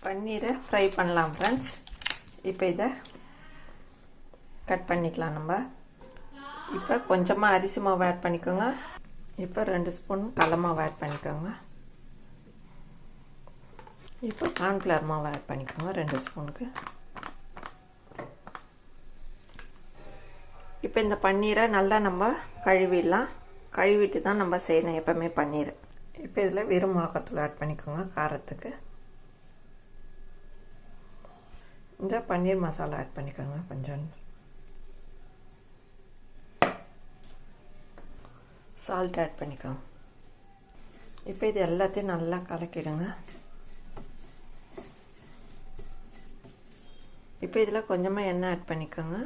பன்னீரை ஃப்ரை பண்ணலாம் ஃப்ரெண்ட்ஸ். இப்போ இதை கட் பண்ணிக்கலாம் நம்ம. இப்போ கொஞ்சமாக அரிசி மாவு ஆட் பண்ணிக்கோங்க. இப்போ 2 ஸ்பூன் கடலை மாவு ஆட் பண்ணிக்கோங்க. இப்போ கார்ன்ஃப்ளவர் மாவு ஆட் பண்ணிக்கோங்க 2 ஸ்பூனுக்கு. இப்போ இந்த பன்னீரை நல்லா நம்ம கழுவிடலாம். கழுவிட்டு தான் நம்ம செய்யணும் எப்போவுமே பன்னீர். இப்போ இதில் வெறும் மிளகாத்தூள் ஆட் பண்ணிக்கோங்க காரத்துக்கு. இந்த பன்னீர் மசாலா ஆட் பண்ணிக்கோங்க கொஞ்சம். சால்ட் ஆட் பண்ணிக்கோங்க. இப்போ இது எல்லாத்தையும் நல்லா கலக்கிடுங்க. இப்போ இதில் கொஞ்சமாக எண்ணெய் ஆட் பண்ணிக்கோங்க.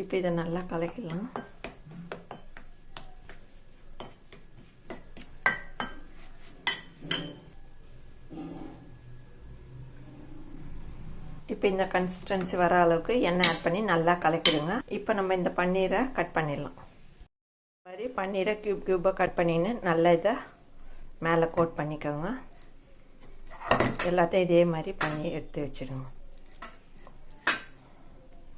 இப்போ இதை நல்லா கலக்கிடலாம். இப்போ இந்த கன்சிஸ்டன்சி வர அளவுக்கு எண்ணெய் ஆட் பண்ணி நல்லா கலக்கிடுங்க. இப்போ நம்ம இந்த பன்னீரை கட் பண்ணிடலாம். இந்த மாதிரி பன்னீரை க்யூபாக கட் பண்ணின்னு நல்லா இதை மேலே கோட் பண்ணிக்கோங்க. எல்லாத்தையும் இதே மாதிரி பண்ணி எடுத்து வச்சுடுங்க.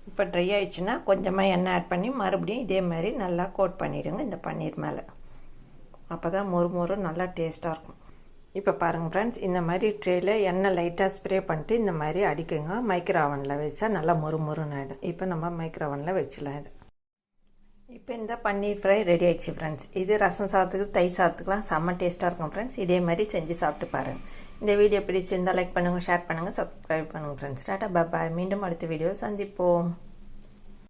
இப்போ ட்ரை ஆயிடுச்சுன்னா கொஞ்சமாக எண்ணெய் ஆட் பண்ணி மறுபடியும் இதே மாதிரி நல்லா கோட் பண்ணிவிடுங்க இந்த பன்னீர் மேலே. அப்போ தான் மொறு நல்லா டேஸ்ட்டாக இருக்கும். இப்போ பாருங்கள் ஃப்ரெண்ட்ஸ், இந்த மாதிரி ட்ரேயில் எண்ணெய் லைட்டாக ஸ்ப்ரே பண்ணிட்டு இந்த மாதிரி அடிக்குங்க. மைக்ரோ ஓவனில் வச்சா நல்லா மொறுன்னு ஆகிடும். இப்போ நம்ம மைக்ரோ ஓவனில் வச்சிடலாம் இது. இப்போ இந்த பன்னீர் ஃப்ரை ரெடி ஆயிடுச்சு ஃப்ரெண்ட்ஸ். இது ரசம் சாதத்துக்கு தயிர் சாதத்துக்குலாம் செம்ம டேஸ்ட்டாக இருக்கும் ஃப்ரெண்ட்ஸ். இதே மாதிரி செஞ்சு சாப்பிட்டு பாருங்கள். இந்த வீடியோ பிடிச்சிருந்தால் லைக் பண்ணுங்கள், ஷேர் பண்ணுங்கள், சப்ஸ்கிரைப் பண்ணுங்கள் ஃப்ரெண்ட்ஸ். டாடா பாய். மீண்டும் அடுத்த வீடியோவில் சந்திப்போம்.